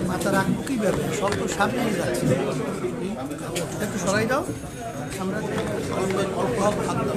Matarak কিভাবে সব তো সামনে নিয়ে যাচ্ছে, একটু সরাই দাও। আমরা অল্প অল্প হাত দাও।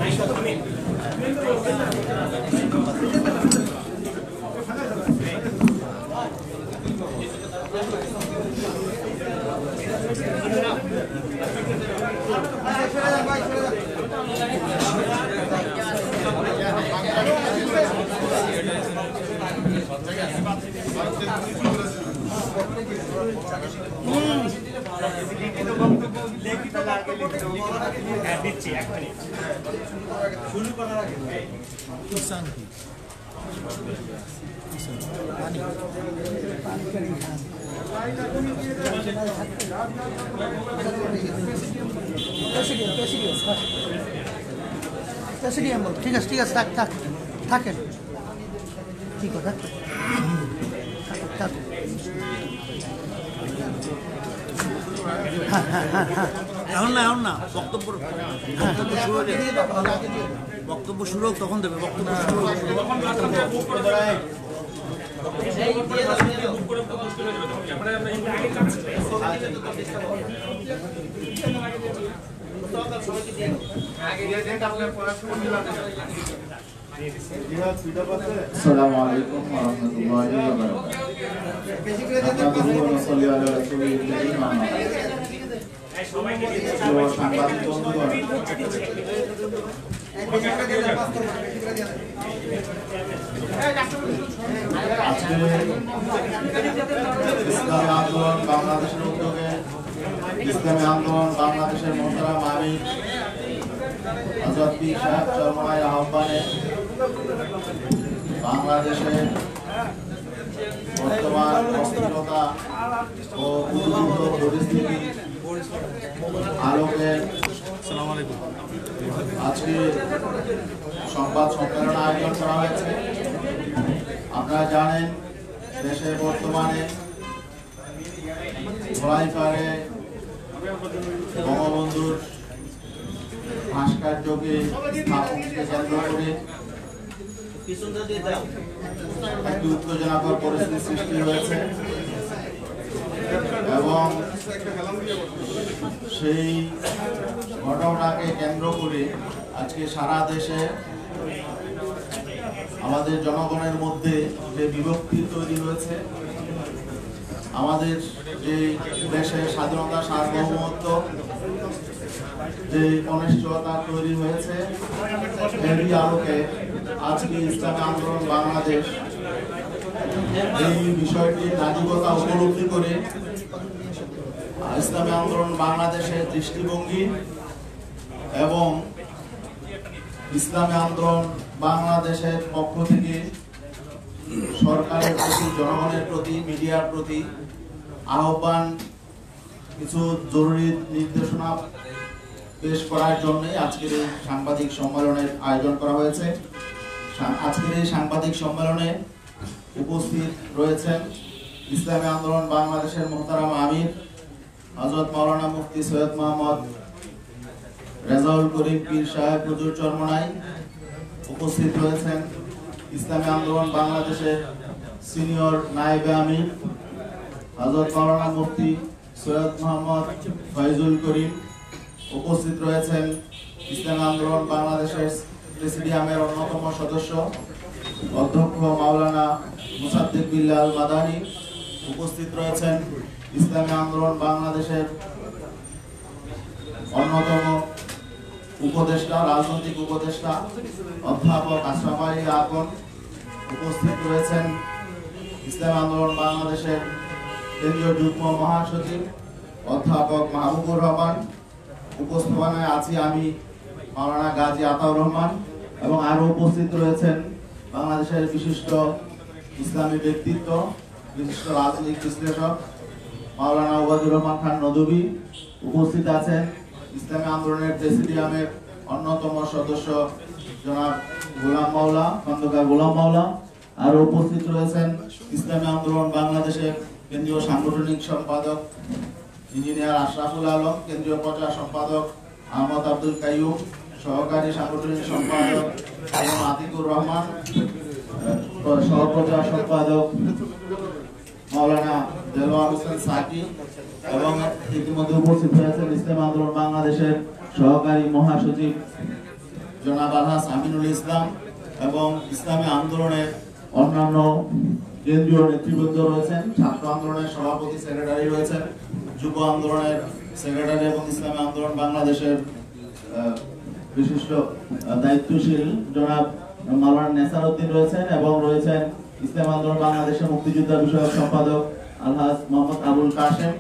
ঠিক আছে ঠিক আছে, থাকেন, ঠিক কথা এখন না বক্তব্য শুরু হোক, তখন দেবে বক্তব্য শুরু হোক। আসসালামু আলাইকুম ওয়া রাহমাতুল্লাহি ওয়া বারাকাতুহু। সাংবাদিক বন্ধুগণ, আজকে ইসলামী আন্দোলন বাংলাদেশের উদ্যোগে ইসলামী আন্দোলন বাংলাদেশের মোহতারাম আমির হযরত পীর সাহেব চরমনাইর আহ্বানে বাংলাদেশের বর্তমান অস্থিরতা ও উদ্ভূত পরিস্থিতি আলোকে আজকে সংবাদ সম্মেলন আয়োজন করা হয়েছে। আপনারা জানেন, দেশে বর্তমানে ধোলাইপাড়ে বঙ্গবন্ধুর ভাস্কর্যকে স্থাপনকে কেন্দ্র করে একটি উত্তেজনাকর পরিস্থিতি সৃষ্টি হয়েছে এবং সেই ঘটনাকে কেন্দ্র করে আজকে সারা দেশে আমাদের জনগণের মধ্যে যে বিভক্তি তৈরি হয়েছে, আমাদের যে দেশের স্বাধীনতা সার্বভৌমত্ব যে অনিশ্চয়তা তৈরি হয়েছে, এরই আলোকে আজকে ইসলামী আন্দোলন বাংলাদেশ এই বিষয়টির নাজুকতা উপলব্ধি করে ইসলামী আন্দোলন বাংলাদেশের দৃষ্টিভঙ্গি এবং ইসলামী আন্দোলন বাংলাদেশের পক্ষ থেকে সরকারের প্রতি, জনগণের প্রতি, মিডিয়ার প্রতি আহ্বান, কিছু জরুরি নির্দেশনা পেশ করার জন্য আজকের এই সাংবাদিক সম্মেলনের আয়োজন করা হয়েছে। আজকের এই সাংবাদিক সম্মেলনে উপস্থিত রয়েছেন ইসলামী আন্দোলন বাংলাদেশের মোহতারাম আমির হযরত মাওলানা মুফতি সৈয়দ মোহাম্মদ রেজাউল করিম পীর সাহেব হুজুর চরমনাই। উপস্থিত রয়েছেন ইসলামী আন্দোলন বাংলাদেশের সিনিয়র নায়েবে আমির হযরত মাওলানা মুফতি সৈয়দ মোহাম্মদ ফয়জুল করিম। উপস্থিত রয়েছেন ইসলামী আন্দোলন বাংলাদেশের প্রেসিডিয়ামের অন্যতম সদস্য অধ্যক্ষ মাওলানা মুসাদ্দিক বিল্লাল মাদানী। উপস্থিত রয়েছেন ইসলামী আন্দোলন বাংলাদেশের অন্যতম উপদেষ্টা, রাজনৈতিক উপদেষ্টা অধ্যাপক আশরাফ আলী আকন। উপস্থিত রয়েছেন ইসলামী আন্দোলন বাংলাদেশের কেন্দ্রীয় যুগ্ম মহাসচিব অধ্যাপক মাহবুবুর রহমান। উপস্থাপনায় আছি আমি মাওলানা গাজী আতাউর রহমান এবং আরো উপস্থিত রয়েছেন বাংলাদেশের বিশিষ্ট ইসলামী ব্যক্তিত্ব, বিশিষ্ট রাজনৈতিক বিশ্লেষক মাওলানা ওবায়দুর রহমান খান নদভী। উপস্থিত আছেন ইসলামী আন্দোলনের প্রেসিডিয়ামের অন্যতম সদস্য জনাব গোলাম মাওলা, খন্দকার গোলাম মাওলা। আর উপস্থিত রয়েছেন ইসলামী আন্দোলন বাংলাদেশের কেন্দ্রীয় সাংগঠনিক সম্পাদক ইঞ্জিনিয়ার আশরাফুল আলম, কেন্দ্রীয় প্রচার সম্পাদক আহমদ আব্দুল কাইয়ুম, সহকারী সাংগঠনিক সম্পাদক আতিকুর রহমান, সহপ্রচার সম্পাদক মাওলানা দেলোয়ার হোসেন সাকি এবং ইতিমধ্যে উপস্থিত হয়েছেন ইসলামী আন্দোলন বাংলাদেশের সহকারী মহাসচিব জনাব আলহাজ আমিনুল ইসলাম এবং ইসলামী আন্দোলনের অন্যান্য কেন্দ্রীয় নেতৃবৃন্দ রয়েছেন, ছাত্র আন্দোলনের সভাপতি সেক্রেটারি রয়েছেন, যুব আন্দোলনের সেক্রেটারি এবং ইসলামী আন্দোলন বাংলাদেশের বিশিষ্ট দায়িত্বশীল জনাব মাওলানা নেসার উদ্দিন রয়েছেন এবং রয়েছেন ইসলামী আন্দোলন বাংলাদেশের মুক্তিযোদ্ধা বিষয়ক সম্পাদক আলহাজ মোহাম্মদ আবুল কাশেম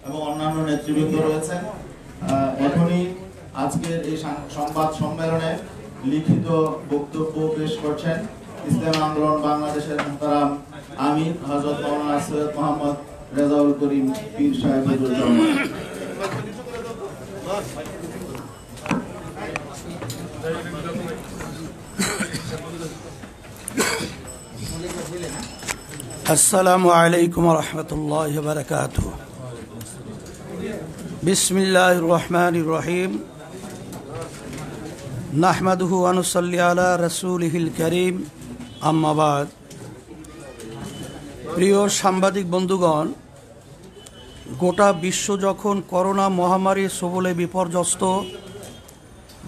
এবং অন্যান্য নেতৃবৃন্দ রয়েছেন। এখনই আজকের এই সংবাদ সম্মেলনে লিখিত বক্তব্য পেশ করছেন ইসলামী আন্দোলন বাংলাদেশের মুহতারাম আমির হযরত মাওলানা সৈয়দ মোহাম্মদ রেজাউল করিম পীর সাহেব। আসসালামু আলাইকুম ওয়া রাহমাতুল্লাহি ওয়া বারাকাতুহু। বিসমিল্লাহির রহমানির রহিম। নাহমাদুহু ওয়া নুসাল্লি আলা রাসূলিহিল কারীম, আম্মা বাদ। প্রিয় সাংবাদিক বন্ধুগণ, গোটা বিশ্ব যখন করোনা মহামারীর সবলে বিপর্যস্ত,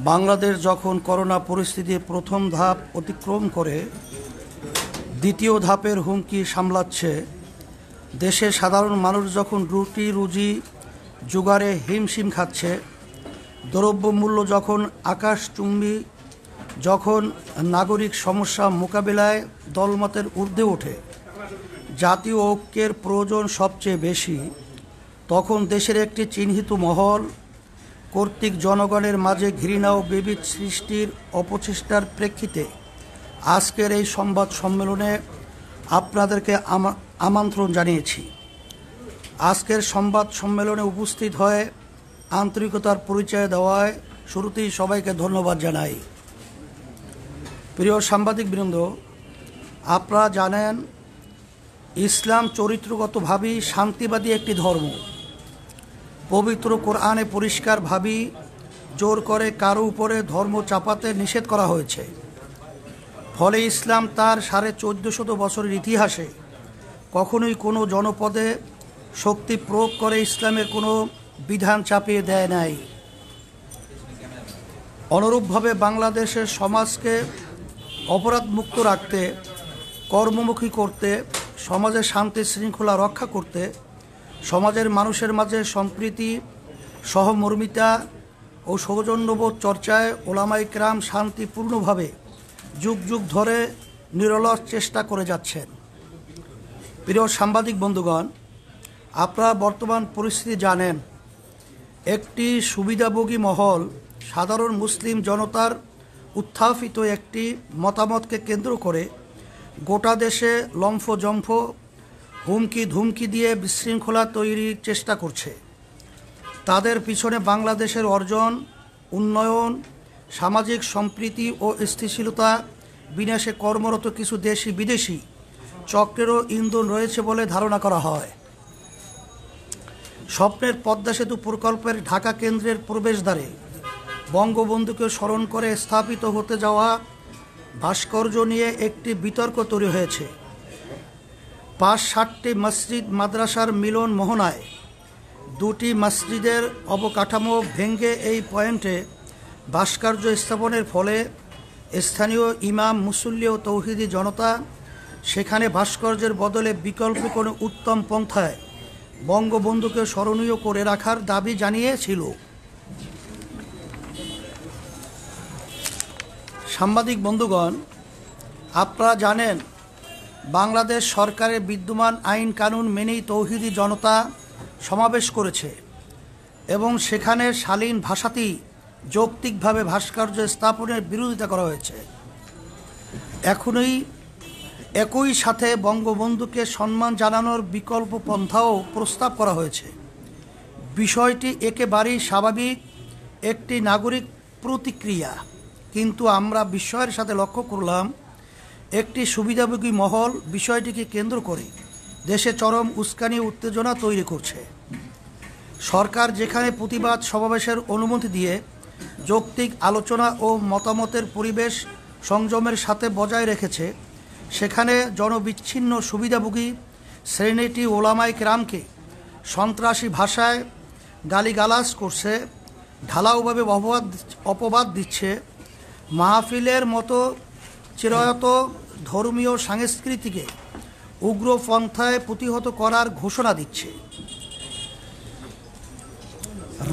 বাংলাদেশ যখন করোনা পরিস্থিতির প্রথম ধাপ অতিক্রম করে দ্বিতীয় ধাপের হুমকি সামলাচ্ছে, দেশের সাধারণ মানুষ যখন রুটি রুজি জোগাড়ে হিমশিম খাচ্ছে, দ্রব্যমূল্য যখন আকাশচুম্বী, যখন নাগরিক সমস্যা মোকাবিলায় দলমতের ঊর্ধ্বে ওঠে, জাতীয় ঐক্যের প্রয়োজন সবচেয়ে বেশি, তখন দেশের একটি চিহ্নিত মহল কর্তৃক জনগণের মাঝে ঘৃণা ও বিভেদ সৃষ্টির অপচেষ্টার প্রেক্ষিতে আজকের এই সংবাদ সম্মেলনে আপনাদেরকে আমন্ত্রণ জানিয়েছি। আজকের সংবাদ সম্মেলনে উপস্থিত হয়ে আন্তরিকতার পরিচয় দেওয়ায় শুরুতেই সবাইকে ধন্যবাদ জানাই। প্রিয় সাংবাদিকবৃন্দ, আপনারা জানেন ইসলাম চরিত্রগতভাবেই শান্তিবাদী একটি ধর্ম। পবিত্র কোরআনে পরিষ্কারভাবেই জোর করে কারো উপরে ধর্ম চাপাতে নিষেধ করা হয়েছে। ফলে ইসলাম তার 1450 বছরের ইতিহাসে কখনোই কোনো জনপদে শক্তি প্রয়োগ করে ইসলামের কোনো বিধান চাপিয়ে দেয় নাই। অনুরূপভাবে বাংলাদেশের সমাজকে অপরাধমুক্ত রাখতে, কর্মমুখী করতে, সমাজের শান্তি শৃঙ্খলা রক্ষা করতে, সমাজের মানুষের মাঝে সম্প্রীতি, সহমর্মিতা ও সৌজন্যবোধ চর্চায় ওলামায়ে কেরাম শান্তিপূর্ণভাবে যুগ যুগ ধরে নিরলস চেষ্টা করে যাচ্ছেন। প্রিয় সাংবাদিক বন্ধুগণ, আপনারা বর্তমান পরিস্থিতি জানেন। একটি সুবিধাভোগী মহল সাধারণ মুসলিম জনতার উত্থাপিত একটি মতামতকে কেন্দ্র করে গোটা দেশে লম্ফজম্ফ, হুমকি ধুমকি দিয়ে বিশৃঙ্খলা তৈরির চেষ্টা করছে। তাদের পিছনে বাংলাদেশের অর্জন, উন্নয়ন, সামাজিক সম্প্রীতি ও স্থিতিশীলতা বিনাশে কর্মরত কিছু দেশি বিদেশি চক্রেরও ইন্ধন রয়েছে বলে ধারণা করা হয়। স্বপ্নের পদ্মা সেতু প্রকল্পের ঢাকা কেন্দ্রের প্রবেশদ্বারে বঙ্গবন্ধুকে স্মরণ করে স্থাপিত হতে যাওয়া ভাস্কর্য নিয়ে একটি বিতর্ক তৈরি হয়েছে। 5-7টি মসজিদ মাদ্রাসার মিলন মোহনায় 2টি মসজিদের অবকাঠামো ভেঙে এই পয়েন্টে ভাস্কর্য স্থাপনের ফলে স্থানীয় ইমাম, মুসল্লি ও তৌহিদি জনতা সেখানে ভাস্কর্যের বদলে বিকল্প কোনো উত্তম পন্থায় বঙ্গবন্ধুকে স্মরণীয় করে রাখার দাবি জানিয়েছিল। সাংবাদিক বন্ধুগণ, আপনারা জানেন বাংলাদেশ সরকারের বিদ্যমান আইন কানুন মেনেই তৌহিদি জনতা সমাবেশ করেছে এবং সেখানে শালীন ভাষাতেই যৌক্তিকভাবে ভাস্কর্য স্থাপনের বিরোধিতা করা হয়েছে। একই সাথে বঙ্গবন্ধুকে সম্মান জানানোর বিকল্প পন্থাও প্রস্তাব করা হয়েছে। বিষয়টি একেবারেই স্বাভাবিক একটি নাগরিক প্রতিক্রিয়া, কিন্তু আমরা বিস্ময়ের সাথে লক্ষ্য করলাম একটি সুবিধাভোগী মহল বিষয়টিকে কেন্দ্র করে দেশে চরম উস্কানি উত্তেজনা তৈরি করছে। সরকার যেখানে প্রতিবাদ সমাবেশের অনুমতি দিয়ে যৌক্তিক আলোচনা ও মতামতের পরিবেশ সংযমের সাথে বজায় রেখেছে, সেখানে জনবিচ্ছিন্ন সুবিধাভোগী শ্রেণীটি ওলামায়ে কেরামকে সন্ত্রাসী ভাষায় গালিগালাজ করছে, ঢালাওভাবে অপবাদ দিচ্ছে, মাহফিলের মতো চিরায়ত ধর্মীয় সংস্কৃতিকে উগ্রপন্থায় প্রতিহত করার ঘোষণা দিচ্ছে,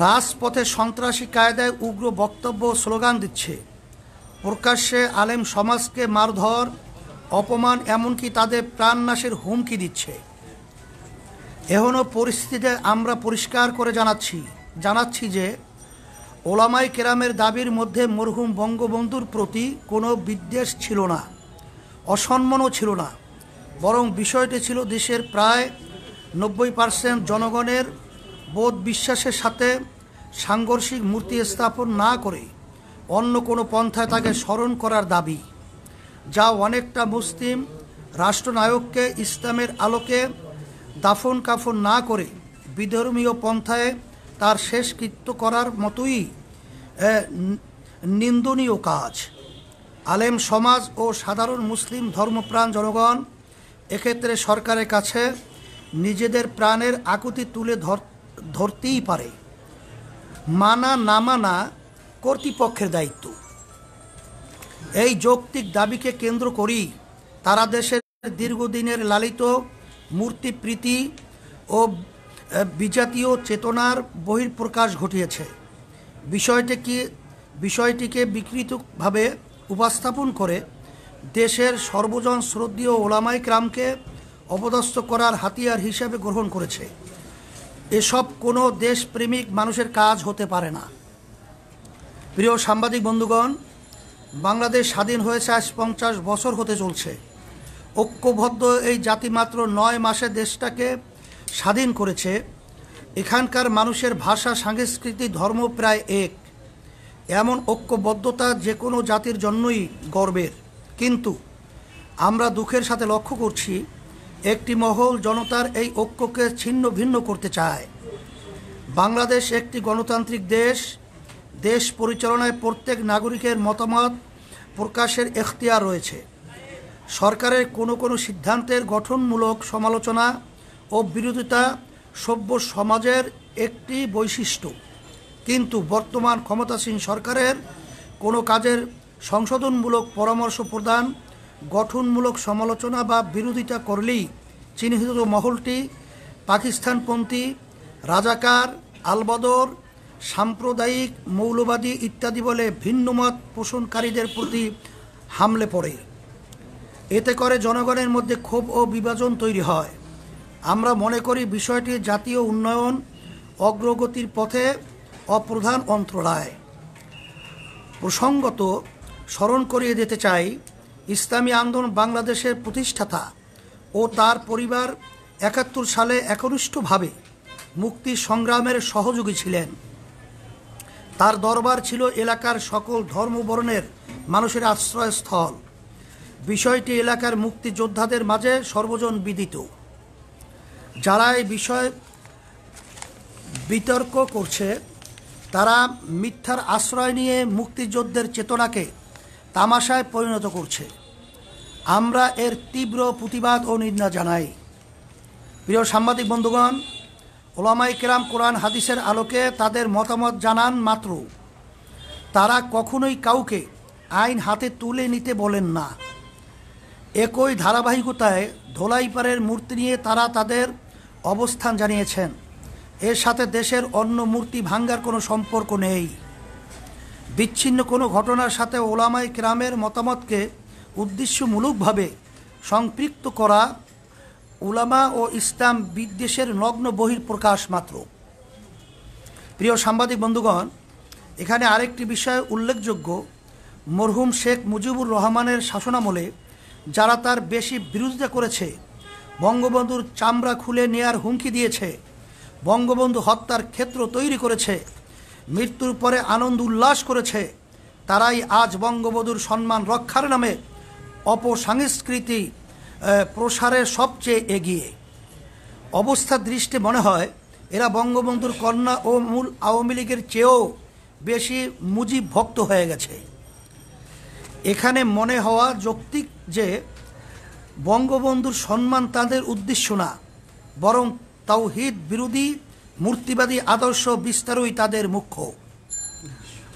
রাজপথে সন্ত্রাসী কায়দায় উগ্র বক্তব্য স্লোগান দিচ্ছে, প্রকাশ্যে আলেম সমাজকে মারধর, অপমান, এমনকি তাদের প্রাণনাশের হুমকি দিচ্ছে। এখনও পরিস্থিতিতে আমরা পরিষ্কার করে জানাচ্ছি যে ওলামায়ে কেরামের দাবির মধ্যে মরহুম বঙ্গবন্ধুর প্রতি কোনো বিদ্বেষ ছিল না, অসম্মানও ছিল না, বরং বিষয়টি ছিল দেশের প্রায় 90% জনগণের বোধ বিশ্বাসের সাথে সাংঘর্ষিক মূর্তি স্থাপন না করে অন্য কোনো পন্থায় তাকে স্মরণ করার দাবি, যা অনেকটা মুসলিম রাষ্ট্রনায়ককে ইসলামের আলোকে দাফন কাফন না করে বিধর্মীয় পন্থায় তার শেষকৃত্য করার মতোই নিন্দনীয় কাজ। আলেম সমাজ ও সাধারণ মুসলিম ধর্মপ্রাণ জনগণ এক্ষেত্রে সরকারের কাছে নিজেদের প্রাণের আকুতি তুলে ধরতেই পারে। মানা না মানা কর্তৃপক্ষের দায়িত্ব। এই যৌক্তিক দাবিকে কেন্দ্র করেই তারা দেশের দীর্ঘদিনের লালিত মূর্তিপ্রীতি ও বিজাতীয় চেতনার বহিঃপ্রকাশ ঘটিয়েছে। বিষয়টিকে বিকৃতভাবে উপস্থাপন করে দেশের সর্বজন শ্রদ্ধেয় ওলামায়ে কেরামকে অপদস্থ করার হাতিয়ার হিসেবে গ্রহণ করেছে। এসব কোনো দেশপ্রেমিক মানুষের কাজ হতে পারে না। প্রিয় সাংবাদিক বন্ধুগণ, বাংলাদেশ স্বাধীন হয়েছে আজ 50 বছর হতে চলছে। ঐক্যবদ্ধ এই জাতি মাত্র 9 মাসে দেশটাকে স্বাধীন করেছে। এখানকার মানুষের ভাষা, সংস্কৃতি, ধর্ম প্রায় এক। এমন ঐক্যবদ্ধতা যে কোনো জাতির জন্যই গর্বের। কিন্তু আমরা দুঃখের সাথে লক্ষ্য করছি, একটি মহল জনতার এই ঐক্যকে ছিন্ন ভিন্ন করতে চায়। বাংলাদেশ একটি গণতান্ত্রিক দেশ। দেশ পরিচালনায় প্রত্যেক নাগরিকের মতামত প্রকাশের এখতিয়ার রয়েছে। সরকারের কোনো সিদ্ধান্তের গঠনমূলক সমালোচনা ও বিরোধিতা সভ্য সমাজের একটি বৈশিষ্ট্য। কিন্তু বর্তমান ক্ষমতাসীন সরকারের কোনো কাজের সংশোধনমূলক পরামর্শ প্রদান, গঠনমূলক সমালোচনা বা বিরোধিতা করলেই চিহ্নিত মহলটি পাকিস্তানপন্থী, রাজাকার, আলবদর, সাম্প্রদায়িক, মৌলবাদী ইত্যাদি বলে ভিন্নমত পোষণকারীদের প্রতি হামলে পড়ে। এতে করে জনগণের মধ্যে ক্ষোভ ও বিভাজন তৈরি হয়। আমরা মনে করি বিষয়টি জাতীয় উন্নয়ন অগ্রগতির পথে অপ্রধান অন্তরায়। প্রসঙ্গত স্মরণ করিয়ে দিতে চাই, ইসলামী আন্দোলন বাংলাদেশের প্রতিষ্ঠাতা ও তার পরিবার 71 সালে একনিষ্ঠভাবে মুক্তি সংগ্রামের সহযোগী ছিলেন। তার দরবার ছিল এলাকার সকল ধর্মবর্ণের মানুষের আশ্রয়স্থল। বিষয়টি এলাকার মুক্তিযোদ্ধাদের মাঝে সর্বজন বিদিত। যারা এই বিষয়ে বিতর্ক করছে তারা মিথ্যার আশ্রয় নিয়ে মুক্তিযুদ্ধের চেতনাকে তামাশায় পরিণত করছে। আমরা এর তীব্র প্রতিবাদ ও নিন্দা জানাই। প্রিয় সাংবাদিক বন্ধুগণ, ওলামায়ে কেরাম কোরআন হাদিসের আলোকে তাদের মতামত জানান মাত্র তারা কখনোই কাউকে আইন হাতে তুলে নিতে বলেন না। একই ধারাবাহিকতায় ধোলাইপাড়ের মূর্তি নিয়ে তারা তাদের অবস্থান জানিয়েছেন। এর সাথে দেশের অন্য মূর্তি ভাঙ্গার কোনো সম্পর্ক নেই। বিচ্ছিন্ন কোনো ঘটনার সাথে ওলামায়ে কেরামের মতামতকে উদ্দেশ্যমূলকভাবে সম্পৃক্ত করা উলামা ও ইসলাম বিদ্বেষের নগ্ন বহিঃপ্রকাশ মাত্র। প্রিয় সাংবাদিক বন্ধুগণ, এখানে আরেকটি বিষয় উল্লেখযোগ্য। মরহুম শেখ মুজিবুর রহমানের শাসনামলে যারা তার বেশি বিরোধিতা করেছে, বঙ্গবন্ধুর চামড়া খুলে নেয়ার হুমকি দিয়েছে, বঙ্গবন্ধু হত্যার ক্ষেত্র তৈরি করেছে, মৃত্যুর পরে আনন্দ উল্লাস করেছে, তারাই আজ বঙ্গবন্ধুর সম্মান রক্ষার নামে অপসংস্কৃতি প্রসারে সবচেয়ে এগিয়ে। অবস্থার দৃষ্টি মনে হয় এরা বঙ্গবন্ধুর কন্যা ও মূল আওয়ামী লীগের চেয়েও বেশি মুজিব ভক্ত হয়ে গেছে। এখানে মনে হওয়া যৌক্তিক যে বঙ্গবন্ধুর সম্মান তাদের উদ্দেশ্য না, বরং তাওহীদ বিরোধী মূর্তিবাদী আদর্শ বিস্তারই তাদের মুখ্য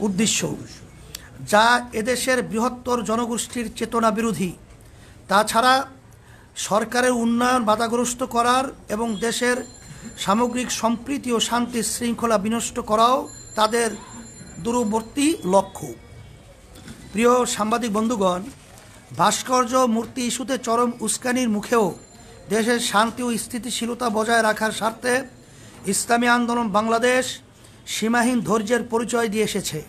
উদ্দেশ্য, যা এদেশের বৃহত্তর জনগোষ্ঠীর চেতনা বিরোধী। তাছাড়া সরকারের উন্নয়ন বাধাগ্রস্ত করার এবং দেশের সামগ্রিক সম্প্রীতি ও শান্তি শৃঙ্খলা বিনষ্ট করাও তাদের দূরবর্তী লক্ষ্য। প্রিয় সাংবাদিক বন্ধুগণ, ভাস্কর্য মূর্তি ইস্যুতে চরম উস্কানির মুখেও দেশের শান্তি ও স্থিতিশীলতা বজায় রাখার স্বার্থে ইসলামী আন্দোলন বাংলাদেশ সীমাহীন ধৈর্যের পরিচয় দিয়ে এসেছে।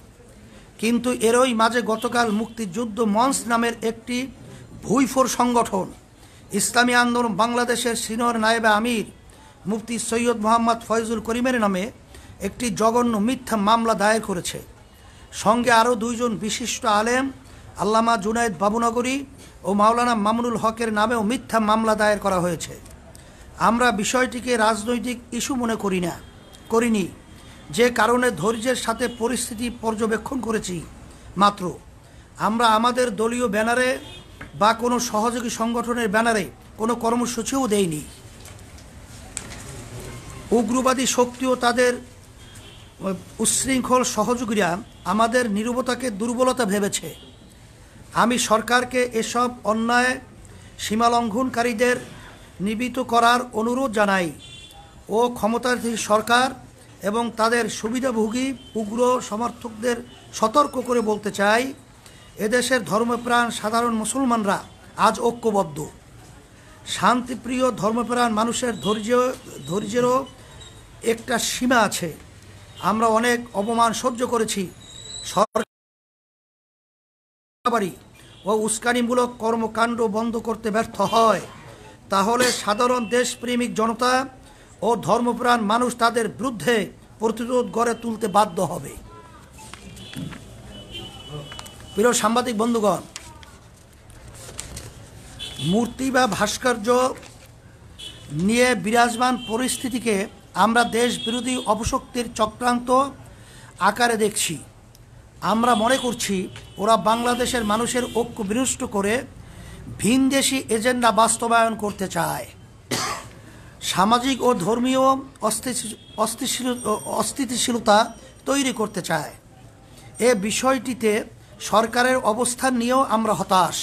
কিন্তু এরই মাঝে গতকাল মুক্তিযুদ্ধ মঞ্চ নামের একটি ভুইফোর সংগঠন ইসলামী আন্দোলন বাংলাদেশের সিনিয়র নায়েবে আমির মুফতি সৈয়দ মোহাম্মদ ফয়জুল করিমের নামে একটি জঘন্য মিথ্যা মামলা দায়ের করেছে। সঙ্গে আরও দুইজন বিশিষ্ট আলেম আল্লামা জুনায়েদ বাবুনগরী ও মাওলানা মামুনুল হকের নামেও মিথ্যা মামলা দায়ের করা হয়েছে। আমরা বিষয়টিকে রাজনৈতিক ইস্যু মনে করিনি, যে কারণে ধৈর্যের সাথে পরিস্থিতি পর্যবেক্ষণ করেছি। মাত্র আমরা আমাদের দলীয় ব্যানারে বা কোনো সহযোগী সংগঠনের ব্যানারে কোনো কর্মসূচিও দেইনি। উগ্রবাদী শক্তি ও তাদের উচ্ছৃঙ্খল সহযোগীরা আমাদের নীরবতাকে দুর্বলতা ভেবেছে। আমি সরকারকে এসব অন্যায় সীমালঙ্ঘনকারীদের নিবৃত্ত করার অনুরোধ জানাই ও ক্ষমতাধীন সরকার এবং তাদের সুবিধাভোগী উগ্র সমর্থকদের সতর্ক করে বলতে চাই, এদেশের ধর্মপ্রাণ সাধারণ মুসলমানরা আজ ঐক্যবদ্ধ। শান্তিপ্রিয় ধর্মপ্রাণ মানুষের ধৈর্যেরও একটা সীমা আছে। আমরা অনেক অপমান সহ্য করেছি। সরকারি ও উস্কানিমূলক কর্মকাণ্ড বন্ধ করতে ব্যর্থ হয়, তাহলে সাধারণ দেশপ্রেমিক জনতা ও ধর্মপ্রাণ মানুষ তাদের বিরুদ্ধে প্রতিরোধ গড়ে তুলতে বাধ্য হবে। প্রিয় সাংবাদিক বন্ধুগণ, মূর্তি বা ভাস্কর্য নিয়ে বিরাজমান পরিস্থিতিকে আমরা দেশ বিরোধী অপশক্তির চক্রান্ত আকারে দেখছি। আমরা মনে করছি ওরা বাংলাদেশের মানুষের ঐক্য বিনষ্ট করে ভিনদেশি এজেন্ডা বাস্তবায়ন করতে চায়, সামাজিক ও ধর্মীয় অস্থিতিশীলতা তৈরি করতে চায়। এ বিষয়টিতে সরকারের অবস্থান নিয়েও আমরা হতাশ।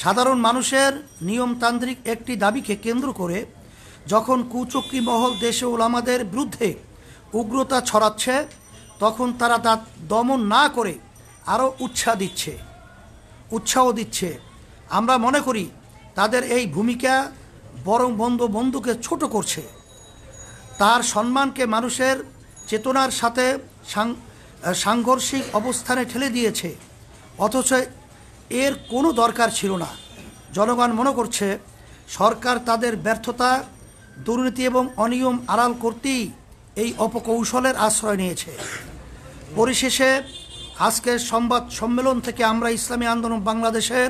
সাধারণ মানুষের নিয়মতান্ত্রিক একটি দাবিকে কেন্দ্র করে যখন কুচক্রী মহল দেশে ওলামাদের বিরুদ্ধে উগ্রতা ছড়াচ্ছে, তখন তারা তা দমন না করে আরও উৎসাহ দিচ্ছে। আমরা মনে করি তাদের এই ভূমিকা বরং বন্ধুকে ছোট করছে, তার সম্মানকে মানুষের চেতনার সাথে সাংঘর্ষিক অবস্থানে ঠেলে দিয়েছে, অথচ এর কোনো দরকার ছিল না। জনগণ মনে করছে সরকার তাদের ব্যর্থতা, দুর্নীতি এবং অনিয়ম আড়াল করতেই এই অপকৌশলের আশ্রয় নিয়েছে। পরিশেষে আজকের সংবাদ সম্মেলন থেকে আমরা ইসলামী আন্দোলন বাংলাদেশের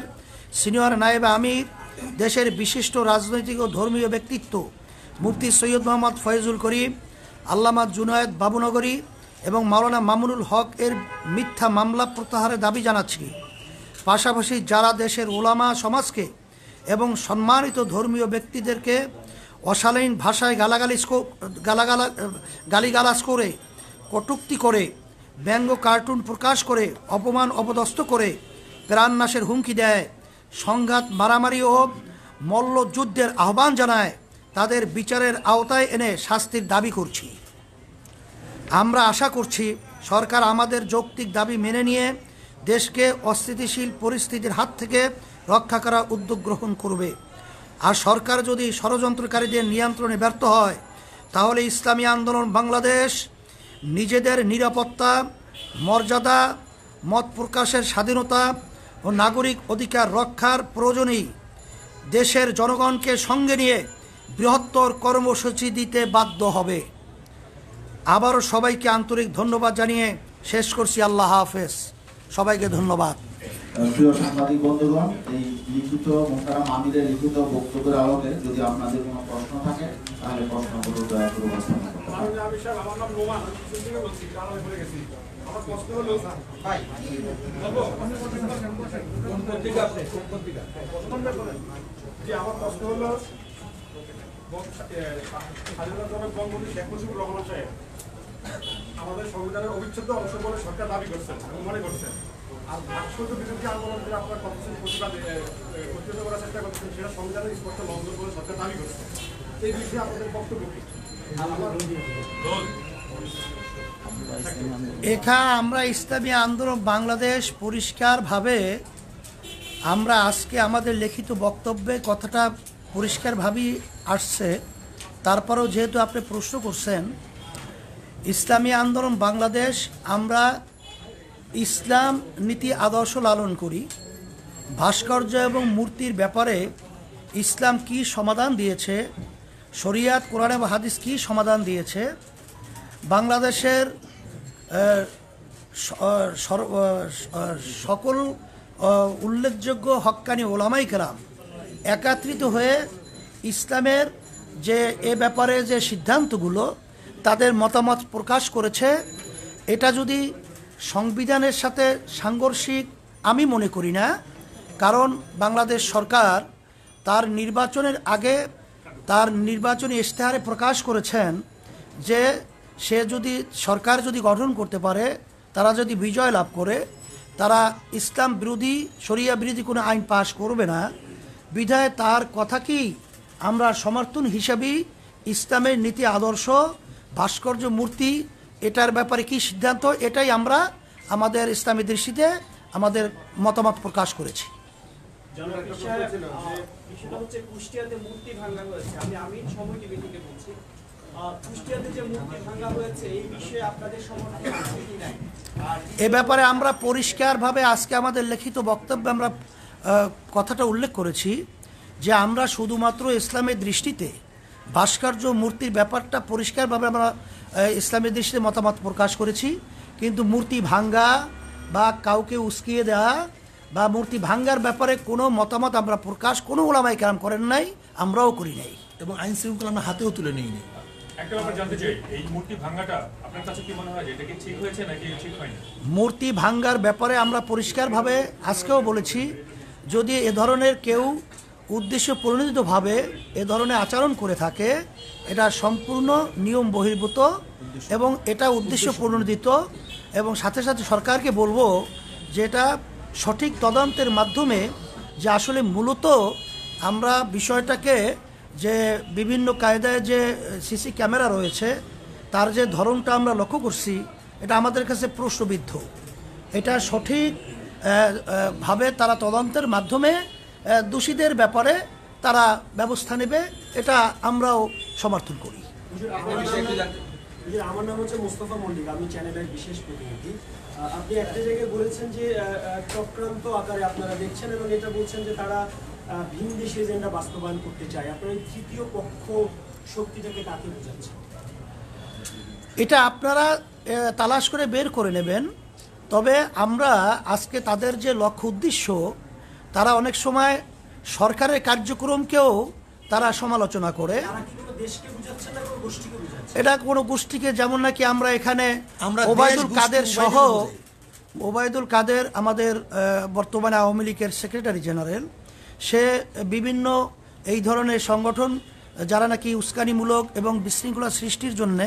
সিনিয়র নায়েবে আমির, দেশের বিশিষ্ট রাজনৈতিক ও ধর্মীয় ব্যক্তিত্ব মুফতি সৈয়দ মোহাম্মদ ফয়জুল করিম, আল্লামা জুনায়েদ বাবুনগরী এবং মাওলানা মামুনুল হক এর মিথ্যা মামলা প্রত্যাহারের দাবি জানাচ্ছি। পাশাপাশি যারা দেশের ওলামা সমাজকে এবং সম্মানিত ধর্মীয় ব্যক্তিদেরকে অশালীন ভাষায় গালিগালাজ করে, কটূক্তি করে, ব্যঙ্গ কার্টুন প্রকাশ করে, অপমান অপদস্থ করে প্রাণনাশের হুমকি দেয়, সংঘাত মারামারি ও মল্লযুদ্ধের আহ্বান জানায়, তাদের বিচারের আওতায় এনে শাস্তির দাবি করছি। আমরা আশা করছি সরকার আমাদের যৌক্তিক দাবি মেনে নিয়ে দেশকে অস্থিতিশীল পরিস্থিতির হাত থেকে রক্ষা করার উদ্যোগ গ্রহণ করবে। আর সরকার যদি ষড়যন্ত্রকারীদের নিয়ন্ত্রণে ব্যর্থ হয়, তাহলে ইসলামী আন্দোলন বাংলাদেশ নিজেদের নিরাপত্তা, মর্যাদা, মত প্রকাশের স্বাধীনতা ও নাগরিক অধিকার রক্ষার প্রয়োজনেই দেশের জনগণকে সঙ্গে নিয়ে বৃহত্তর কর্মসূচি দিতে বাধ্য হবে। আবারও সবাইকে আন্তরিক ধন্যবাদ জানিয়ে শেষ করছি। আল্লাহ হাফেজ। সবাইকে ধন্যবাদ। প্রিয় সাংবাদিক বন্ধুগণ, এই লিখিত মোহতারাম আমিরের লিখিত বক্তব্যের আলোকে যদি আপনাদের কোনো প্রশ্ন থাকে তাহলে প্রশ্নগুলো দয়া করে উপস্থাপন করতে পারেন। আমার নাম নোমান, আমি বলছি, কারণে বলে গেছি। আমার প্রশ্ন হলো ভাই কোন পত্রিকা? জি, আমার প্রশ্ন হলো স্বাধীনতা জনক বঙ্গবন্ধু শেখ মুজিবুর রহমান সাহেব আমাদের সংবিধানের অবিচ্ছেদ্য অংশ বলে সরকার দাবি করছেন এবং মনে করছেন। আর ভাস্কর্য বিরোধী আন্দোলনকে আপনারা কতদিন প্রতিরোধ করার চেষ্টা করছেন, সেটা সংবিধানের স্পষ্ট লঙ্ঘন বলে সরকার দাবি করছে। এই বিষয়ে আপনাদের বক্তব্য কি? আমরা ইসলামী আন্দোলন বাংলাদেশ পরিষ্কারভাবে আমরা আজকে আমাদের লিখিত বক্তব্যে কথাটা পরিষ্কারভাবেই আসছে। তারপরেও যেহেতু আপনি প্রশ্ন করছেন, ইসলামী আন্দোলন বাংলাদেশ আমরা ইসলাম নীতি আদর্শ লালন করি। ভাস্কর্য এবং মূর্তির ব্যাপারে ইসলাম কি সমাধান দিয়েছে, শরিয়াত কোরআন এবং হাদিস কি সমাধান দিয়েছে, বাংলাদেশের সকল উল্লেখযোগ্য হক্কানি ওলামাই কেরাম একত্রিত হয়ে ইসলামের যে এ ব্যাপারে যে সিদ্ধান্তগুলো তাদের মতামত প্রকাশ করেছে, এটা যদি সংবিধানের সাথে সাংঘর্ষিক আমি মনে করি না। কারণ বাংলাদেশ সরকার তার নির্বাচনের আগে তার নির্বাচনী ইশতেহারে প্রকাশ করেছেন যে সে যদি সরকার যদি গঠন করতে পারে, তারা যদি বিজয় লাভ করে, তারা ইসলাম বিরোধী শরিয়া বিরোধী কোনো আইন পাশ করবে না। বিধায় তার কথাকেই আমরা সমর্থন হিসাবেই ইসলামের নীতি আদর্শ, ভাস্কর্য, মূর্তি এটার ব্যাপারে কি সিদ্ধান্ত, এটাই আমরা আমাদের ইসলামী দৃষ্টিতে আমাদের মতামত প্রকাশ করেছি। বিষয়টা হচ্ছে কুষ্টিয়াতে মূর্তি ভাঙা হয়েছে। আমি সময় টিভি থেকে বলছি, কুষ্টিয়াতে যে মূর্তি ভাঙা হয়েছে এই বিষয়ে আপনাদের সমর্থন আছে কি নাই? এ ব্যাপারে আমরা পরিষ্কারভাবে আজকে আমাদের লিখিত বক্তব্যে আমরা কথাটা উল্লেখ করেছি যে আমরা শুধুমাত্র ইসলামের দৃষ্টিতে ভাস্কর্য মূর্তির ব্যাপারটা পরিষ্কারভাবে আমরা ইসলামের দৃষ্টিতে মতামত প্রকাশ করেছি। কিন্তু মূর্তি ভাঙ্গা বা কাউকে উস্কিয়ে দেওয়া বা মূর্তি ভাঙ্গার ব্যাপারে কোনো মতামত আমরা প্রকাশ কোনো ওলামায়ে কেরাম করেন নাই, আমরাও করি নাই, এবং আইন শৃঙ্খলা আমরা হাতেও তুলে নিইনি। একটা ব্যাপার জানতে চাই, এই মূর্তি ভাঙাটা আপনার কাছে কি মনে হয় এটা কি ঠিক হয়েছে নাকি ঠিক হয়নি? মূর্তি ভাঙ্গার ব্যাপারে আমরা পরিষ্কারভাবে আজকেও বলেছি, যদি এ ধরনের কেউ উদ্দেশ্য প্রণোদিতভাবে এ ধরনের আচরণ করে থাকে, এটা সম্পূর্ণ নিয়ম বহির্ভূত এবং এটা উদ্দেশ্য প্রণোদিত। এবং সাথে সাথে সরকারকে বলবো যে এটা সঠিক তদন্তের মাধ্যমে যে আসলে মূলত আমরা বিষয়টাকে যে বিভিন্ন কায়দায় যে সিসি ক্যামেরা রয়েছে তার যে ধরনটা আমরা লক্ষ্য করছি, এটা আমাদের কাছে প্রশ্নবিদ্ধ। এটা সঠিক ভাবে তারা তদন্তের মাধ্যমে দোষীদের ব্যাপারে তারা ব্যবস্থা নেবে, এটা আমরাও সমর্থন করি। আমার নাম হচ্ছে মোস্তফা মল্লিক, আমি চ্যানেলের বিশেষ প্রতিনিধি। আপনি একটা জায়গায় বলেছেন যে চক্রান্ত আকারে আপনারা দেখছেন এবং এটা বলছেন যে তারা ভিন দেশে এজেন্ডা বাস্তবায়ন করতে চায়। আপনার এই তৃতীয় পক্ষ শক্তিটাকে কাকে বোঝাচ্ছেন? এটা আপনারা তালাশ করে বের করে নেবেন। তবে আমরা আজকে তাদের যে লক্ষ্য উদ্দেশ্য, তারা অনেক সময় সরকারের কার্যক্রমকেও তারা সমালোচনা করে। এটা কোনো গোষ্ঠীকে, যেমন নাকি আমরা এখানে ওবায়দুল কাদের সহ, ওবায়দুল কাদের আমাদের বর্তমানে আওয়ামী লীগের সেক্রেটারি জেনারেল, সে বিভিন্ন এই ধরনের সংগঠন যারা নাকি উস্কানিমূলক এবং বিশৃঙ্খলা সৃষ্টির জন্য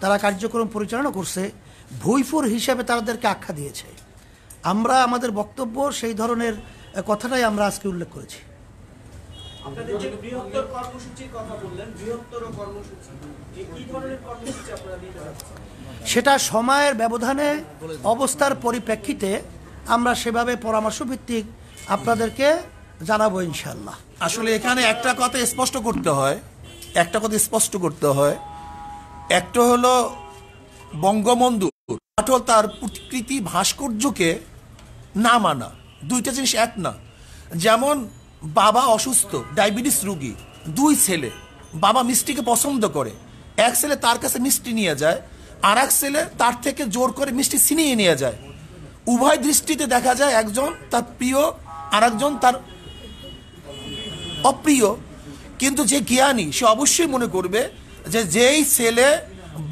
তারা কার্যক্রম পরিচালনা করছে, ভুইফুর হিসাবে তাদেরকে আখ্যা দিয়েছে। আমরা আমাদের বক্তব্য সেই ধরনের কথাটাই আমরা আজকে উল্লেখ করেছি। আপনাদের যে বৃহত্তর কর্মসূচির কথা বললেন, বৃহত্তর কর্মসূচি কি ধরনের কর্মসূচি আপনারা দিতে যাচ্ছেন? সেটা সময়ের ব্যবধানে অবস্থার পরিপ্রেক্ষিতে আমরা সেভাবে পরামর্শ ভিত্তিক আপনাদেরকে জানাবো ইনশাআল্লাহ। আসলে এখানে একটা কথা স্পষ্ট করতে হয়, একটা হলো বঙ্গবন্ধু তার প্রতিকৃতি ভাস্কর্যকে না মানা, দুইটা জিনিস এক না। যেমন বাবা অসুস্থ, ডায়াবেটিস রোগী, দুই ছেলে, বাবা মিষ্টিকে পছন্দ করে, এক ছেলে তার কাছে মিষ্টি নিয়ে যায়, আর এক ছেলে তার থেকে জোর করে মিষ্টি ছিনিয়ে নিয়ে যায়। উভয় দৃষ্টিতে দেখা যায় একজন তার প্রিয় আর একজন তার অপ্রিয়। কিন্তু যে জ্ঞানী সে অবশ্যই মনে করবে যে যেই ছেলে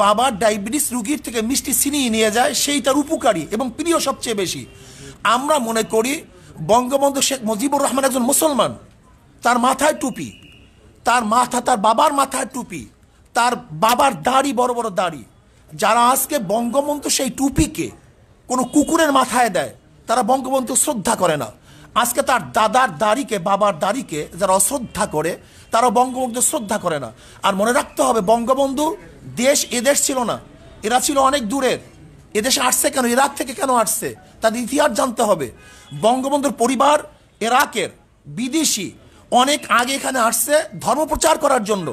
বাবার ডায়াবেটিস রোগীর থেকে মিষ্টি ছিনিয়ে নিয়ে যায় সেই তার উপকারী এবং প্রিয় সবচেয়ে বেশি। আমরা মনে করি বঙ্গবন্ধু শেখ মুজিবুর রহমান একজন মুসলমান, তার মাথায় টুপি, তার মাথা, তার বাবার মাথায় টুপি, তার বাবার দাড়ি, বড় বড় দাড়ি। যারা আজকে বঙ্গবন্ধু সেই টুপিকে কোনো কুকুরের মাথায় দেয়, তারা বঙ্গবন্ধু শ্রদ্ধা করে না। আজকে তার দাদার দাড়িকে, বাবার দাড়িকে যারা অশ্রদ্ধা করে, তারা বঙ্গবন্ধু শ্রদ্ধা করে না। আর মনে রাখতে হবে, বঙ্গবন্ধু দেশ এদেশ ছিল না, এরা ছিল অনেক দূরের। এদেশে আসছে কেন, ইরাক থেকে কেন আসছে, তাদের ইতিহাস জানতে হবে। বঙ্গবন্ধুর পরিবার ইরাকের বিদেশি, অনেক আগে এখানে আসছে ধর্মপ্রচার করার জন্য।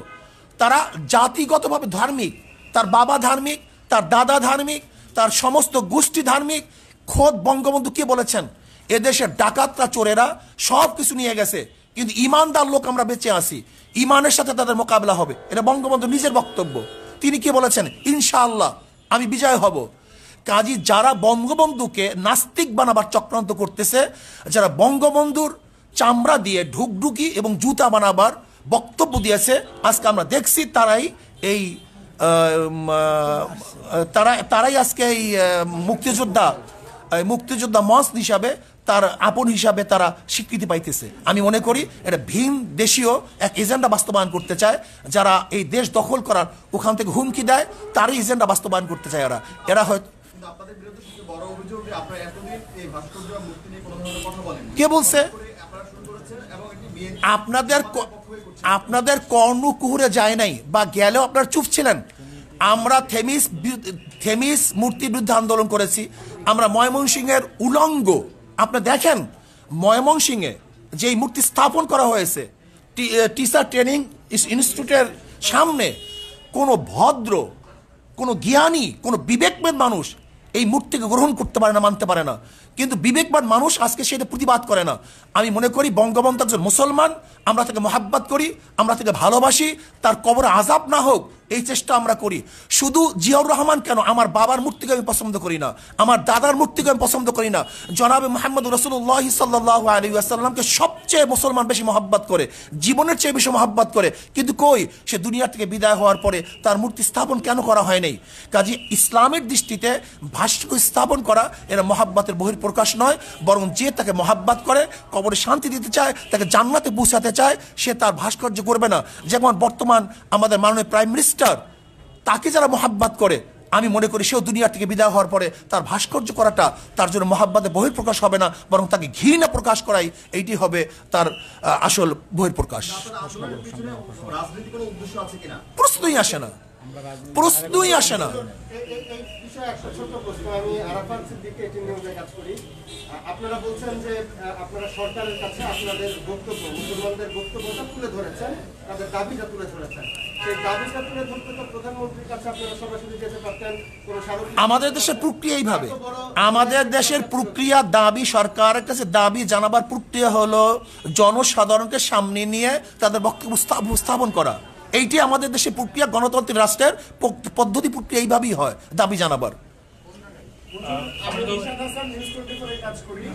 তারা জাতিগতভাবে ধার্মিক, তার বাবা ধার্মিক, তার দাদা ধার্মিক, তার সমস্ত গোষ্ঠী ধার্মিক। খোদ বঙ্গবন্ধু কে বলেছেন, এদেশের ডাকাতরা, চোরেরা সব কিছু নিয়ে গেছে, কিন্তু ইমানদার লোক আমরা বেঁচে আসি, ইমানের সাথে তাদের মোকাবেলা হবে। এটা বঙ্গবন্ধু নিজের বক্তব্য। তিনি কি বলেছেন, ইনশাআল্লাহ আমি বিজয় হব। কাজী যারা বঙ্গবন্ধুকে নাস্তিক বানাবার চক্রান্ত করতেছে, যারা বঙ্গবন্ধুর চামড়া দিয়ে ঢুকঢুকি এবং জুতা বানাবার বক্তব্য দিয়েছে, আজকে আমরা দেখছি তারাই এই তারাই আজকে এই মুক্তিযোদ্ধা মঞ্চ হিসাবে, তার আপন হিসাবে তারা স্বীকৃতি পাইতেছে। আমি মনে করি এটা ভিন দেশীয় এক এজেন্ডা বাস্তবায়ন করতে চায়। যারা এই দেশ দখল করার ওখান থেকে হুমকি দেয়, তারই এজেন্ডা বাস্তবায়ন করতে চায় এরা হয়তো। আপনাদের বিরুদ্ধে সবচেয়ে বড় অভিযোগ যে আপনারা এতদিন এই ভাস্কর্য মূর্তি নিয়ে কোনো ধরনের কথা বলেন। কে বলছে? আপনারা শুরু করেছেন এবং এটি বিএনপি আপনাদের কর্ণকুহুরে যায় নাই, বা গেলেও আপনারা চুপ ছিলেন। আমরা থেমিস মূর্তির বিরুদ্ধে আন্দোলন করেছি। আমরা ময়মনসিংহের উলঙ্গ, আপনি দেখেন ময়মনসিংহে যেই মূর্তি স্থাপন করা হয়েছে টিচার ট্রেনিং ইনস্টিটিউটের সামনে, কোনো ভদ্র, কোনো জ্ঞানী, কোনো বিবেকবান মানুষ এই মূর্তিকে গ্রহণ করতে পারে না, মানতে পারে না। কিন্তু বিবেকবান মানুষ আজকে সেটা প্রতিবাদ করে না। আমি মনে করি বঙ্গবন্ধু একজন মুসলমান, আমরা তাকে মহাব্বত করি, আমরা তাকে ভালোবাসি, তার কবরে আযাব না হোক এই চেষ্টা আমরা করি। শুধু জিয়াউর রহমান কেন, আমার বাবার মূর্তিকে আমি পছন্দ করি না, আমার দাদার মূর্তিকে আমি পছন্দ করি না। জনাবে মুহাম্মদ রাসূলুল্লাহ সাল্লাল্লাহু আলাইহি ওয়াসাল্লামকে সবচেয়ে মুসলমান বেশি মহাব্বত করে, জীবনের চেয়ে বেশি মহাব্বত করে, কিন্তু কই সে দুনিয়া থেকে বিদায় হওয়ার পরে তার মূর্তি স্থাপন কেন করা হয় নাই? কাজে ইসলামের দৃষ্টিতে ভাস্কর্য স্থাপন করা এরা মহাব্বতের বহিঃপ্রকাশ নয়, বরং যে তাকে মহাব্বত করে, কবরে শান্তি দিতে চায়, তাকে জান্নাতে পৌঁছাতে চায়, সে তার ভাস্কর্য করবে না। যেমন বর্তমান আমাদের মাননীয় প্রাইম মিনিস্টার, তাকে যারা মহাব্বত করে, আমি মনে করি সেও দুনিয়া থেকে বিদায় হওয়ার পরে তার ভাস্কর্য করাটা তার জন্য মহাব্বতে বহিঃপ্রকাশ হবে না, বরং তাকে ঘৃণা প্রকাশ করাই এইটি হবে তার আসল বহিঃপ্রকাশ। রাজনীতি কোনো উদ্দেশ্য আছে কিনা? প্রশ্নই আসে না, প্রশ্নই আসে না। এই বিষয়ে একটা ছোট প্রশ্ন, আমি আরাফাত সিদ্দিকী এটি নিউজে কাজ করি। আপনারা বলছেন যে আপনারা সরকারের কাছে আপনাদের বক্তব্য, মুসলমানদের বক্তব্যটা তুলে ধরেছেন, তাদের দাবিটা তুলে ধরেছেন। সেই দাবিটা তুলে ধরতে তো প্রধানমন্ত্রীর কাছে আপনারা সরাসরি যেতে পারতেন। আমাদের দেশের প্রক্রিয়া এইভাবে, আমাদের দেশের প্রক্রিয়া দাবি, সরকারের কাছে দাবি জানাবার প্রক্রিয়া হলো জনসাধারণকে সামনে নিয়ে তাদের বক্তব্য উপস্থাপন করা। এইটি আমাদের দেশের প্রক্রিয়া, গণতান্ত্রিক রাষ্ট্রের পদ্ধতি প্রক্রিয়া এইভাবেই হয় দাবি জানাবার। কাজ করি,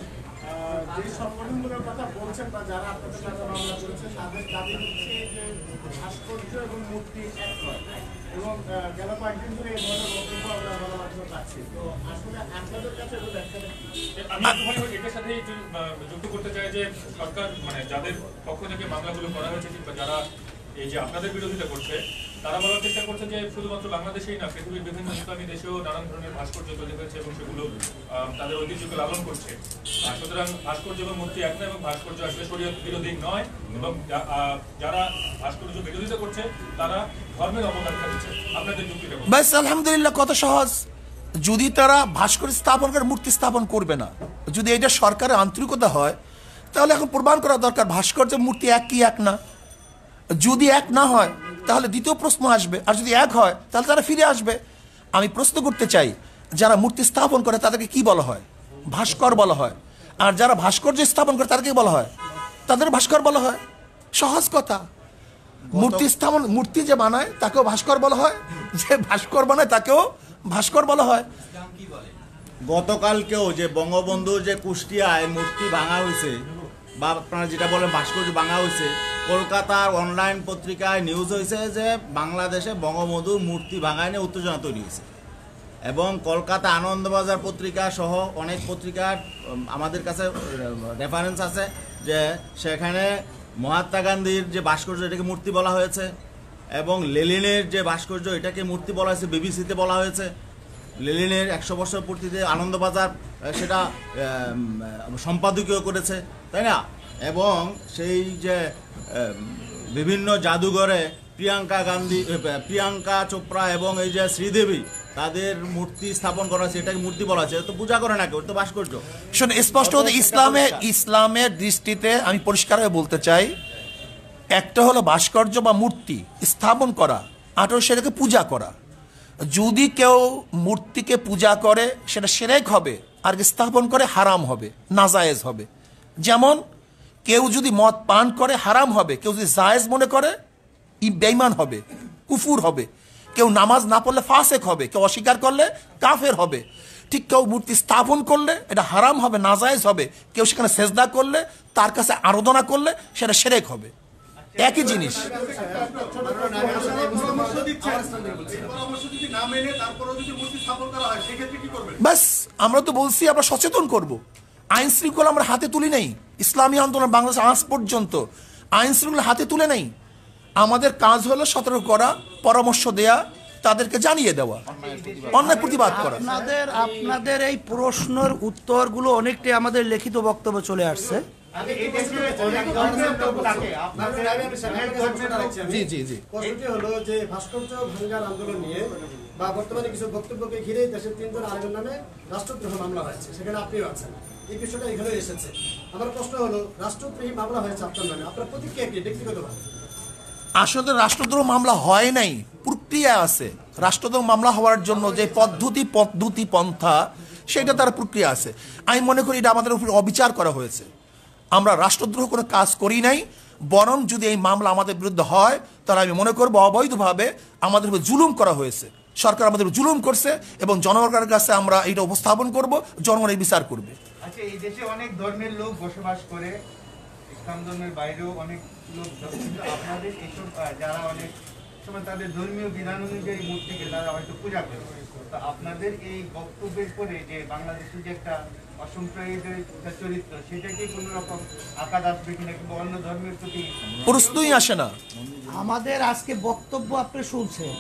যে সংগঠনগুলোর কথা বলছেন বা যারা আপনাদের সাথে মামলা করেছেন, তাদের দাবি হচ্ছে যে ভাস্কর্য এবং মূর্তি এক নয়, এবং গেল কয়েকদিন ধরে এই ধরনের বক্তব্য আমরা গণমাধ্যমে পাচ্ছি। তো আসলে আপনাদের কাছে আমি এটার সাথে যুক্ত করতে চাই যে সরকার, মানে যাদের পক্ষ থেকে মামলাগুলো করা হয়েছে কিংবা যারা এই যে আপনাদের বিরোধিতা করছে, তারা বলার চেষ্টা করছে যে শুধুমাত্র বাংলাদেশেই না, পৃথিবীর বিভিন্ন ইসলামী দেশেও নানান ধরনের ভাস্কর্য তৈরি হয়েছে এবং সেগুলো তাদের ঐতিহ্যকে লালন করছে। সুতরাং ভাস্কর্য এবং মূর্তি এক নয়, এবং ভাস্কর্য আসলে শরীয়ত বিরোধী নয়, এবং যারা ভাস্কর্য বিরোধিতা করছে তারা ধর্মের অবজ্ঞা দিচ্ছে। আপনাদের যুক্তিটা ব্যাস, আলহামদুলিল্লাহ, কত সহজ। যদি তারা ভাস্কর্য স্থাপন করে মূর্তি স্থাপন করবে না, যদি এটা সরকারের আন্তরিকতা হয়, তাহলে এখন প্রমাণ করা দরকার ভাস্কর্য মূর্তি এক কি এক না। যদি এক না হয় তাহলে দ্বিতীয় প্রশ্ন আসবে, আর যদি এক হয় তাহলে তারা ফিরে আসবে। আমি প্রশ্ন করতে চাই, যারা মূর্তি স্থাপন করে তাদেরকে কি বলা হয়? ভাস্কর বলা হয়। আর যারা ভাস্কর্য স্থাপন করে তাদেরকে বলা হয়, তাদের ভাস্কর বলা হয়। সহজ কথা। মূর্তি স্থাপন, মূর্তি যে বানায় তাকেও ভাস্কর বলা হয়, যে ভাস্কর বানায় তাকেও ভাস্কর বলা হয়। গতকালকেও যে বঙ্গবন্ধুর যে কুষ্টিয়ায় মূর্তি ভাঙা হয়েছে, বা আপনারা যেটা বলেন ভাস্কর্য ভাঙা হয়েছে, কলকাতার অনলাইন পত্রিকায় নিউজ হয়েছে যে বাংলাদেশে বঙ্গবন্ধুর মূর্তি ভাঙায় নিয়ে উত্তেজনা তৈরি হয়েছে। এবং কলকাতা আনন্দবাজার পত্রিকা সহ অনেক পত্রিকার আমাদের কাছে রেফারেন্স আছে যে সেখানে মহাত্মা গান্ধীর যে ভাস্কর্য এটাকে মূর্তি বলা হয়েছে, এবং লেনিনের যে ভাস্কর্য এটাকে মূর্তি বলা হয়েছে, বিবিসিতে বলা হয়েছে। লেনিনের 100 বছর পূর্তিতে আনন্দবাজার সেটা সম্পাদকীয় করেছে, তাই না? এবং সেই যে বিভিন্ন জাদুঘরে প্রিয়াঙ্কা চোপড়া এবং এই যে শ্রীদেবী তাদের মূর্তি স্থাপন করা হয়েছে, এটাকে মূর্তি বলা হয়েছে। তো পূজা করে নাকি, ওর তো ভাস্কর্য। শোন, স্পষ্ট হতে ইসলামের দৃষ্টিতে আমি পরিষ্কারভাবে বলতে চাই, একটা হলো ভাস্কর্য বা মূর্তি স্থাপন করা, আর সেটাকে পূজা করা। যদি কেউ মূর্তিকে পূজা করে সেটা শিরক হবে, আর স্থাপন করে হারাম হবে, নাজায়েজ হবে। যেমন কেউ যদি মদ পান করে হারাম হবে, কেউ যদি জায়েজ মনে করে বেঈমান হবে, কুফুর হবে। কেউ নামাজ না পড়লে ফাসেক হবে, কেউ অস্বীকার করলে কাফের হবে। ঠিক কেউ মূর্তি স্থাপন করলে এটা হারাম হবে, নাজায়েজ হবে। কেউ সেখানে সেজদা করলে, তার কাছে আরাধনা করলে সেটা শিরক হবে। একই জিনিস। ব্যাস, আমরা তো বলছি আমরা সচেতন করব। আইন শৃঙ্খলা আমরা হাতে তুলি নাই। ইসলামী আন্দোলন বাংলাদেশ আজ পর্যন্ত আইন শৃঙ্খলা হাতে তুলে নেই। আমাদের কাজ হলো সতর্ক করা, পরামর্শ দেয়া, তাদেরকে জানিয়ে দেওয়া, অন্যায় প্রতিবাদ করা। আপনাদের এই প্রশ্নের উত্তরগুলো অনেকটাই আমাদের লিখিত বক্তব্য চলে আসছে। জি জি জি। প্রশ্নটি হলো যে ভাস্কর্য ভাঙ্গার আন্দোলন নিয়ে বা বর্তমানে কিছু বক্তব্যকে ঘিরে দেশের 3 জন আরেকজন নামে রাষ্ট্রদ্রোহ মামলা হয়েছে, সেখানে আপনিও আছেন। এই বিষয়টা এখানে এসেছে। আমার প্রশ্ন হলো, রাষ্ট্রদ্রোহী মামলা হয়েছে আপনার নামে, আপনার প্রতিক্রিয়া কি ব্যক্তিগতভাবে? আসলে রাষ্ট্রদ্রোহ মামলা হয় নাই, প্রক্রিয়া আছে। রাষ্ট্রদ্রোহ মামলা হওয়ার জন্য যে পদ্ধতি পন্থা, সেটা তার প্রক্রিয়া আছে। আমি মনে করি এটা আমাদের উপর অবিচার করা হয়েছে। আমরা রাষ্ট্রদ্রোহ কোনো কাজ করি নাই, বরং যদি এই মামলা আমাদের বিরুদ্ধে হয় তাহলে আমি মনে করবো অবৈধভাবে আমাদের উপর জুলুম করা হয়েছে। সরকার আমাদের উপর জুলুম করছে এবং জনগণের কাছে আমরা এটা উপস্থাপন করব, জনগণ এই বিচার করবে। আচ্ছা, এই দেশে অনেক ধর্মের লোক বসবাস করে, ইসলাম ধর্মের বাইরেও অনেক লোক, কিন্তু আপনাদের এইসব যারা অনেক সময় তাদের ধর্মীয় বিধান অনুযায়ী মূর্তিকে তারা হয়তো পূজা করে, তো আপনাদের এই বক্তব্যের পরে যে বাংলাদেশের যে একটা অসম্প্রদায়ের চরিত্র, সেটাকে কোনো রকম আঘাত আসবে কিনা, কিংবা অন্য ধর্মের প্রতি প্রশ্নই আসে না। আমাদের আজকে বক্তব্য আপনি শুনছেন,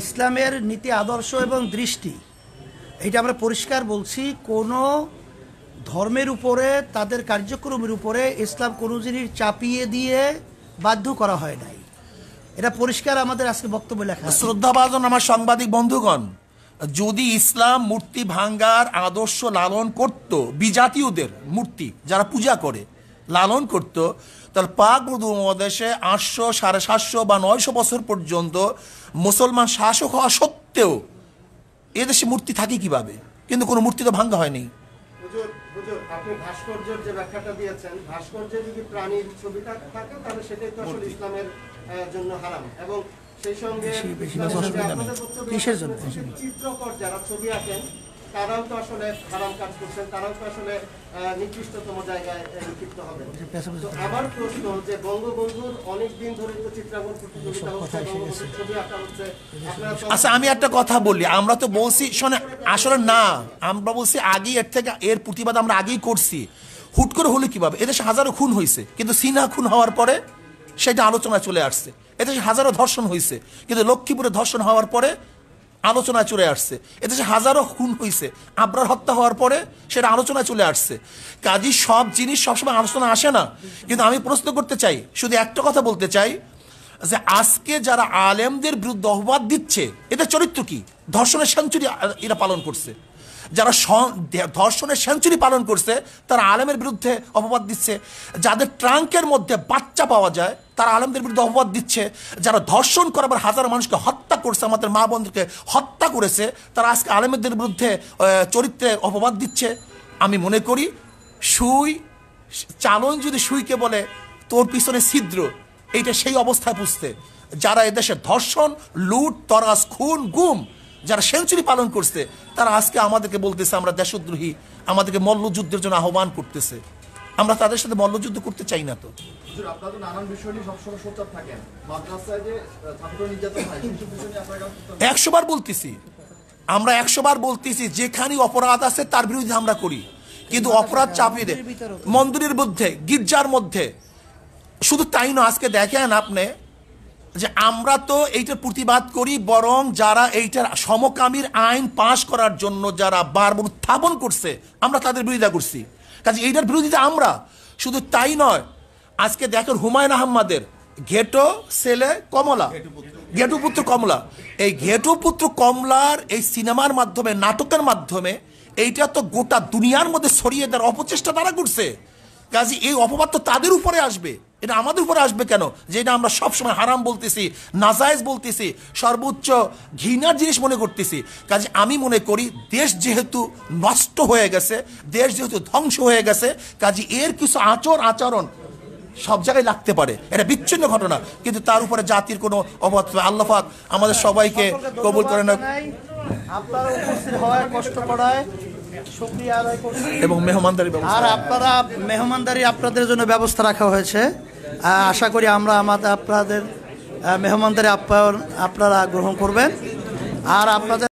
ইসলামের নীতি আদর্শ এবং দৃষ্টি, এটা আমরা পরিষ্কার বলছি। কোনো ধর্মের উপরে, তাদের কার্যক্রমের উপরে ইসলাম কোনো জিনিস চাপিয়ে দিয়ে বাধ্য করা হয় নাই। এটা পরিষ্কার আমাদের আজকে বক্তব্য লেখা। শ্রদ্ধাভাজন আমার সাংবাদিক বন্ধুগণ, যদি ইসলাম মূর্তি ভাঙ্গার আদর্শ লালন করত, বিজাতীয়দের মূর্তি যারা পূজা করে লালন করত, তাহলে পাক উপমহাদেশে 800, 750 বা 900 বছর পর্যন্ত মুসলমান শাসক হওয়া সত্ত্বেও এদেশে মূর্তি থাকে কিভাবে? কিন্তু কোনো মূর্তি তো ভাঙ্গা হয়নি। হুজুর, আপনি ভাস্কর্যের যে ব্যাখ্যাটা দিয়েছেন, ভাস্কর্যে যদি প্রাণীর ছবিটা থাকে তাহলে সেটাই তো আসলে ইসলামের জন্য হারাম। এবং সেই সঙ্গে চিত্রকর যারা ছবি আঁকেন তারাও তো আসলে হারাম কাজ করছেন, তারাও তো আসলে নিকৃষ্টতম জায়গায় নিক্ষিপ্ত হবে। তো আমার প্রশ্ন যে বঙ্গবন্ধুর অনেকদিন ধরে তো চিত্রাঙ্কন প্রতিযোগিতা হচ্ছে, বঙ্গবন্ধুর ছবি আঁকা হচ্ছে। আচ্ছা, আমি একটা কথা বলি, আমরা তো বলছি শোনে, আসলে না, আমরা বলছি আগেই এর প্রতিবাদ আমরা আগেই করছি। হুট করে হলো কিভাবে? এদেশে হাজারো খুন হয়েছে, কিন্তু সিনা খুন হওয়ার পরে সেটা আলোচনায় চলে আসছে। এদেশে হাজারো ধর্ষণ হয়েছে, কিন্তু লক্ষ্মীপুরে ধর্ষণ হওয়ার পরে আলোচনায় চলে আসছে। এদেশে হাজারো খুন হয়েছে, আবরার হত্যা হওয়ার পরে সেটা আলোচনায় চলে আসছে। কাজী সব জিনিস সবসময় আলোচনা আসে না। কিন্তু আমি প্রশ্ন করতে চাই, শুধু একটা কথা বলতে চাই, যে আজকে যারা আলেমদের বিরুদ্ধে অপবাদ দিচ্ছে, এদের চরিত্র কি? ধর্ষণের সেঞ্চুরি এরা পালন করছে। যারা ধর্ষণের সেঞ্চুরি পালন করছে তারা আলেমের বিরুদ্ধে অপবাদ দিচ্ছে। যাদের ট্রাঙ্কের মধ্যে বাচ্চা পাওয়া যায় তারা আলেমদের বিরুদ্ধে অপবাদ দিচ্ছে। যারা ধর্ষণ করাবার হাজার মানুষকে হত্যা করছে, আমাদের মা বোনদেরকে হত্যা করেছে, তারা আজকে আলেমদের বিরুদ্ধে চরিত্রের অপবাদ দিচ্ছে। আমি মনে করি চালন যদি সুইকে বলে তোর পিছনে ছিদ্র, এইটা সেই অবস্থায় বুঝতে। যারা এদেশে ধর্ষণ, লুট, তরাস, খুন, গুম, যারা সেঞ্চুরি পালন করছে, তারা আজকে আমাদেরকে বলতেছে আমরা দেশদ্রোহী, আমাদেরকে মল্লযুদ্ধের জন্য আহ্বান করতেছে। আমরা তাদের সাথে মল্লযুদ্ধ করতে চাই না। তো আপনারা তো নানান বিষয় নিয়ে সবসময় সোচ্চার থাকেন, মাদ্রাসায় যে ছাত্র নির্যাতন হয় সেই বিষয় নিয়ে আপনারা 100 বার বলতেছি, আমরা 100 বার বলতেছি, যেখানে অপরাধ আছে তার বিরুদ্ধে আমরা করি, কিন্তু অপরাধ চাপিয়ে দেয়। মন্দিরের মধ্যে, গির্জার মধ্যে শুধু তাই নয়, আজকে দেখেন আপনি যে আমরা তো এইটার প্রতিবাদ করি, বরং যারা এইটার সমকামীর আইন পাশ করার জন্য যারা বারবার উত্থাপন করছে আমরা তাদের বিরোধিতা করছি। কাজে এইটার বিরোধিতা আমরা। শুধু তাই নয়, আজকে দেখেন হুমায়ুন আহমেদের ঘেটো ছেলে কমলা, ঘেটুপুত্র কমলা, এই ঘেটুপুত্র কমলার এই সিনেমার মাধ্যমে, নাটকের মাধ্যমে এইটা তো গোটা দুনিয়ার মধ্যে ছড়িয়ে দেওয়ার অপচেষ্টা তারা করছে। কাজে এই অপবাদ তো তাদের উপরে আসবে, এটা আমাদের উপরে আসবে কেন? যে এটা আমরা সবসময় হারাম বলতেছি, নাজায়েজ বলতেছি, সর্বোচ্চ ঘৃণার জিনিস মনে করতেছি। কাজে আমি মনে করি দেশ যেহেতু নষ্ট হয়ে গেছে, দেশ যেহেতু ধ্বংস হয়ে গেছে, কাজে এর কিছু আচরণ সব জায়গায় লাগতে পারে, এটা বিচ্ছিন্ন ঘটনা, কিন্তু তার উপরে জাতির কোনো অবাধ। আল্লাহ পাক আমাদের সবাইকে কবুল করে না আপনারা উপস্থিত হওয়ায়, কষ্ট করায় শুকরিয়া আদায় করছি। এবং মেহমানদারি আর আপনারা মেহমানদারি আপনাদের জন্য ব্যবস্থা রাখা হয়েছে। আশা করি আপনাদের মেহমানদারি আপ্যায়ন আপনারা গ্রহণ করবেন। আর আপনাদের